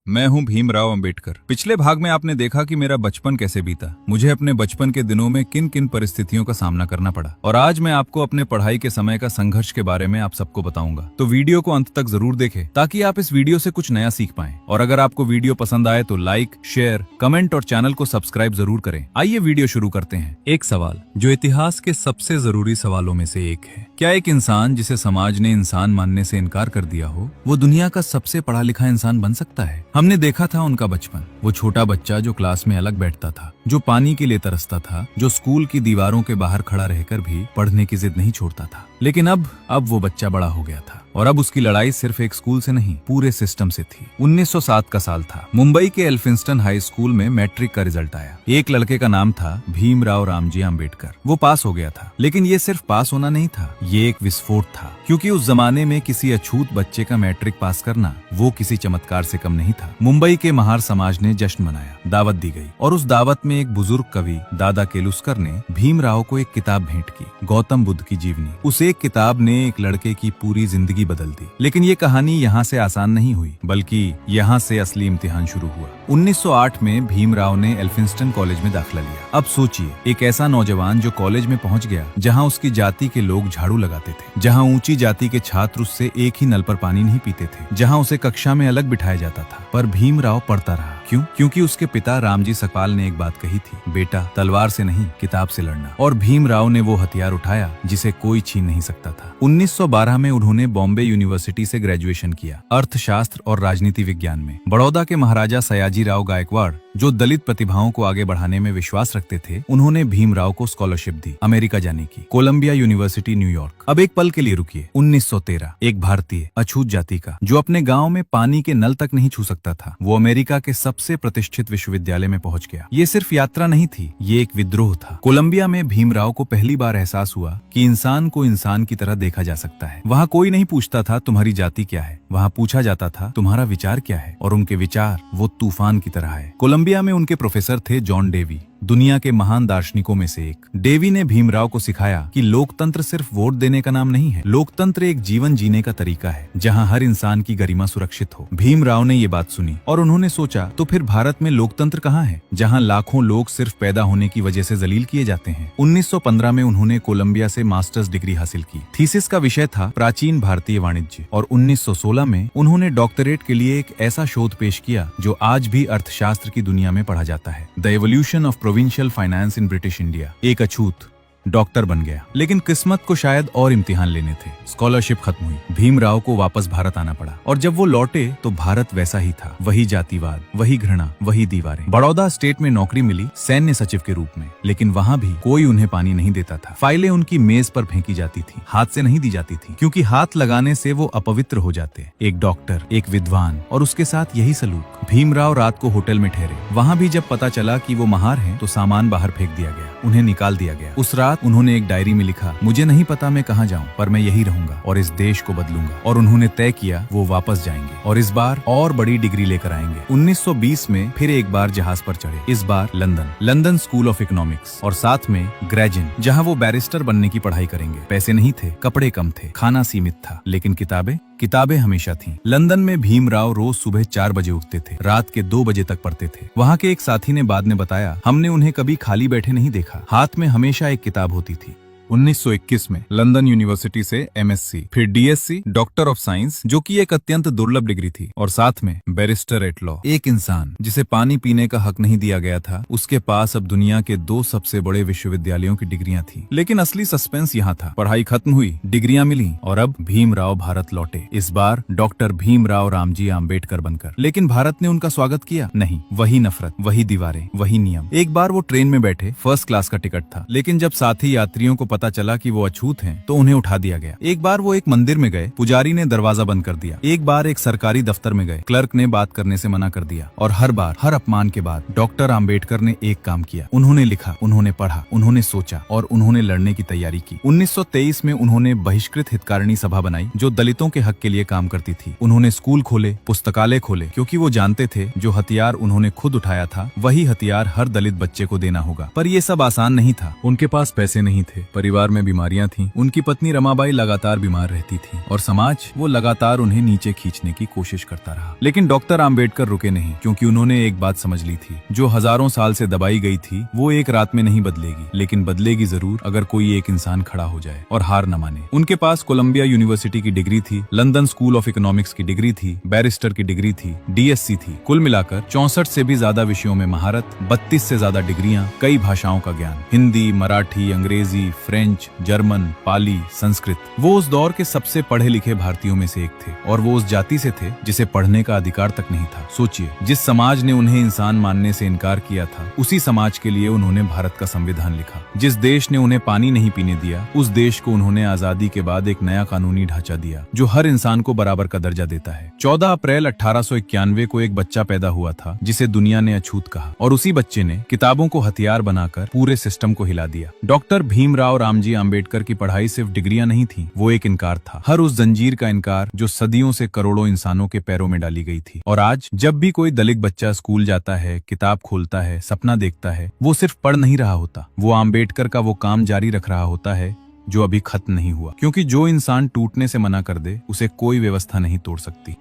मैं हूं भीमराव अंबेडकर। पिछले भाग में आपने देखा कि मेरा बचपन कैसे बीता, मुझे अपने बचपन के दिनों में किन किन परिस्थितियों का सामना करना पड़ा, और आज मैं आपको अपने पढ़ाई के समय का संघर्ष के बारे में आप सबको बताऊंगा। तो वीडियो को अंत तक जरूर देखें ताकि आप इस वीडियो से कुछ नया सीख पाएं। और अगर आपको वीडियो पसंद आए तो लाइक, शेयर, कमेंट और चैनल को सब्सक्राइब जरूर करें। आइए वीडियो शुरू करते हैं। एक सवाल जो इतिहास के सबसे जरूरी सवालों में से एक है, क्या एक इंसान जिसे समाज ने इंसान मानने से इनकार कर दिया हो, वो दुनिया का सबसे पढ़ा लिखा इंसान बन सकता है? हमने देखा था उनका बचपन, वो छोटा बच्चा जो क्लास में अलग बैठता था, जो पानी के लिए तरसता था, जो स्कूल की दीवारों के बाहर खड़ा रहकर भी पढ़ने की जिद नहीं छोड़ता था। लेकिन अब वो बच्चा बड़ा हो गया था और अब उसकी लड़ाई सिर्फ एक स्कूल से नहीं, पूरे सिस्टम से थी। 1907 का साल था। मुंबई के एल्फिंस्टन हाई स्कूल में मैट्रिक का रिजल्ट आया। एक लड़के का नाम था भीमराव रामजी अंबेडकर। वो पास हो गया था, लेकिन ये सिर्फ पास होना नहीं था, ये एक विस्फोट था। क्योंकि उस जमाने में किसी अछूत बच्चे का मैट्रिक पास करना वो किसी चमत्कार से कम नहीं था। मुंबई के महार समाज ने जश्न मनाया, दावत दी गई, और उस दावत में एक बुजुर्ग कवि दादा केलुस्कर ने भीमराव को एक किताब भेंट की, गौतम बुद्ध की जीवनी। उस एक किताब ने एक लड़के की पूरी जिंदगी बदल दी। लेकिन ये कहानी यहाँ से आसान नहीं हुई, बल्कि यहाँ से असली इम्तिहान शुरू हुआ। 1908 में भीमराव ने एल्फिंस्टन कॉलेज में दाखिला लिया। अब सोचिए, एक ऐसा नौजवान जो कॉलेज में पहुंच गया जहाँ उसकी जाति के लोग झाड़ू लगाते थे, जहाँ ऊंची जाति के छात्र उससे एक ही नल पर पानी नहीं पीते थे, जहाँ उसे कक्षा में अलग बिठाया जाता था, पर भीमराव पढ़ता रहा। क्यों? क्योंकि उसके पिता रामजी सकपाल ने एक बात कही थी, बेटा तलवार से नहीं किताब से लड़ना। और भीमराव ने वो हथियार उठाया जिसे कोई छीन नहीं सकता था। 1912 में उन्होंने बॉम्बे यूनिवर्सिटी से ग्रेजुएशन किया, अर्थशास्त्र और राजनीति विज्ञान में। बड़ौदा के महाराजा सयाजीराव गायकवाड़, जो दलित प्रतिभाओं को आगे बढ़ाने में विश्वास रखते थे, उन्होंने भीमराव को स्कॉलरशिप दी अमेरिका जाने की, कोलंबिया यूनिवर्सिटी न्यूयॉर्क। अब एक पल के लिए रुकिए। 1913 एक भारतीय अछूत जाति का, जो अपने गांव में पानी के नल तक नहीं छू सकता था, वो अमेरिका के सबसे प्रतिष्ठित विश्वविद्यालय में पहुंच गया। ये सिर्फ यात्रा नहीं थी, ये एक विद्रोह था। कोलंबिया में भीमराव को पहली बार एहसास हुआ कि इंसान को इंसान की तरह देखा जा सकता है। वहाँ कोई नहीं पूछता था तुम्हारी जाति क्या है, वहाँ पूछा जाता था तुम्हारा विचार क्या है, और उनके विचार वो तूफान की तरह है। कोलंबिया में उनके प्रोफेसर थे जॉन डेवी, दुनिया के महान दार्शनिकों में से एक। डेवी ने भीमराव को सिखाया कि लोकतंत्र सिर्फ वोट देने का नाम नहीं है, लोकतंत्र एक जीवन जीने का तरीका है जहां हर इंसान की गरिमा सुरक्षित हो। भीमराव ने ये बात सुनी और उन्होंने सोचा, तो फिर भारत में लोकतंत्र कहाँ है, जहां लाखों लोग सिर्फ पैदा होने की वजह से जलील किए जाते हैं। 1915 में उन्होंने कोलंबिया से मास्टर्स डिग्री हासिल की। थीसिस का विषय था प्राचीन भारतीय वाणिज्य, और 1916 में उन्होंने डॉक्टरेट के लिए एक ऐसा शोध पेश किया जो आज भी अर्थशास्त्र की दुनिया में पढ़ा जाता है, the evolution of provincial finance in British India. एक अछूत डॉक्टर बन गया, लेकिन किस्मत को शायद और इम्तिहान लेने थे। स्कॉलरशिप खत्म हुई, भीमराव को वापस भारत आना पड़ा, और जब वो लौटे तो भारत वैसा ही था, वही जातिवाद, वही घृणा, वही दीवारें। बड़ौदा स्टेट में नौकरी मिली सैन्य सचिव के रूप में, लेकिन वहाँ भी कोई उन्हें पानी नहीं देता था। फाइलें उनकी मेज पर फेंकी जाती थी, हाथ से नहीं दी जाती थी, क्योंकि हाथ लगाने से वो अपवित्र हो जाते। एक डॉक्टर, एक विद्वान, और उसके साथ यही सलूक। भीमराव रात को होटल में ठहरे। वहाँ भी जब पता चला कि वो महार हैं, तो सामान बाहर फेंक दिया गया, उन्हें निकाल दिया गया। उस रात उन्होंने एक डायरी में लिखा, मुझे नहीं पता मैं कहाँ जाऊँ, पर मैं यही रहूंगा और इस देश को बदलूंगा। और उन्होंने तय किया वो वापस जाएंगे, और इस बार और बड़ी डिग्री लेकर आएंगे। 1920 में फिर एक बार जहाज पर चढ़े, इस बार लंदन स्कूल ऑफ इकोनॉमिक्स, और साथ में ग्रेजिन, जहाँ वो बैरिस्टर बनने की पढ़ाई करेंगे। पैसे नहीं थे, कपड़े कम थे, खाना सीमित था, लेकिन किताबें हमेशा थीं। लंदन में भीमराव रोज सुबह 4 बजे उठते थे, रात के 2 बजे तक पढ़ते थे। वहाँ के एक साथी ने बाद में बताया, हमने उन्हें कभी खाली बैठे नहीं देखा, हाथ में हमेशा एक किताब होती थी। 1921 में लंदन यूनिवर्सिटी से एमएससी, फिर डीएससी, डॉक्टर ऑफ साइंस, जो कि एक अत्यंत दुर्लभ डिग्री थी, और साथ में बैरिस्टर एट लॉ। एक इंसान जिसे पानी पीने का हक नहीं दिया गया था, उसके पास अब दुनिया के 2 सबसे बड़े विश्वविद्यालयों की डिग्रियां थी। लेकिन असली सस्पेंस यहाँ था। पढ़ाई खत्म हुई, डिग्रियां मिली, और अब भीमराव भारत लौटे, इस बार डॉक्टर भीमराव रामजी अंबेडकर बनकर। लेकिन भारत ने उनका स्वागत किया नहीं, वही नफरत, वही दीवारें, वही नियम। एक बार वो ट्रेन में बैठे, फर्स्ट क्लास का टिकट था, लेकिन जब साथी यात्रियों को पता चला कि वो अछूत हैं, तो उन्हें उठा दिया गया। एक बार वो एक मंदिर में गए, पुजारी ने दरवाजा बंद कर दिया। एक बार एक सरकारी दफ्तर में गए, क्लर्क ने बात करने से मना कर दिया। और हर बार, हर अपमान के बाद डॉक्टर अंबेडकर ने एक काम किया, उन्होंने लिखा, उन्होंने पढ़ा, उन्होंने सोचा, और उन्होंने लड़ने की तैयारी की। 1923 में उन्होंने बहिष्कृत हितकारिणी सभा बनाई, जो दलितों के हक के लिए काम करती थी। उन्होंने स्कूल खोले, पुस्तकालय खोले, क्योंकि वो जानते थे जो हथियार उन्होंने खुद उठाया था, वही हथियार हर दलित बच्चे को देना होगा। पर ये सब आसान नहीं था। उनके पास पैसे नहीं थे, पर परिवार में बीमारियां थीं। उनकी पत्नी रमाबाई लगातार बीमार रहती थी और समाज वो लगातार उन्हें नीचे खींचने की कोशिश करता रहा। लेकिन डॉक्टर आम्बेडकर रुके नहीं, क्योंकि उन्होंने एक बात समझ ली थी, जो हजारों साल से दबाई गई थी वो एक रात में नहीं बदलेगी, लेकिन बदलेगी जरूर अगर कोई एक इंसान खड़ा हो जाए और हार न माने। उनके पास कोलंबिया यूनिवर्सिटी की डिग्री थी, लंदन स्कूल ऑफ इकोनॉमिक्स की डिग्री थी, बैरिस्टर की डिग्री थी, डीएससी थी। कुल मिलाकर 64 से भी ज्यादा विषयों में महारत, 32 से ज्यादा डिग्रियां, कई भाषाओं का ज्ञान, हिंदी, मराठी, अंग्रेजी, फ्रेंच, जर्मन, पाली, संस्कृत। वो उस दौर के सबसे पढ़े लिखे भारतीयों में से एक थे और वो उस जाति से थे जिसे पढ़ने का अधिकार तक नहीं था। सोचिए, जिस समाज ने उन्हें इंसान मानने से इनकार किया था, उसी समाज के लिए उन्होंने भारत का संविधान लिखा। जिस देश ने उन्हें पानी नहीं पीने दिया, उस देश को उन्होंने आजादी के बाद एक नया कानूनी ढांचा दिया जो हर इंसान को बराबर का दर्जा देता है। 14 अप्रैल 1891 को एक बच्चा पैदा हुआ था जिसे दुनिया ने अछूत कहा, और उसी बच्चे ने किताबों को हथियार बनाकर पूरे सिस्टम को हिला दिया। डॉक्टर भीमराव रामजी आम्बेडकर की पढ़ाई सिर्फ डिग्रियां नहीं थी, वो एक इनकार था, हर उस जंजीर का इनकार जो सदियों से करोड़ों इंसानों के पैरों में डाली गई थी। और आज जब भी कोई दलित बच्चा स्कूल जाता है, किताब खोलता है, सपना देखता है, वो सिर्फ पढ़ नहीं रहा होता, वो आम्बेडकर का वो काम जारी रख रहा होता है जो अभी खत्म नहीं हुआ। क्योंकि जो इंसान टूटने से मना कर दे, उसे कोई व्यवस्था नहीं तोड़ सकती।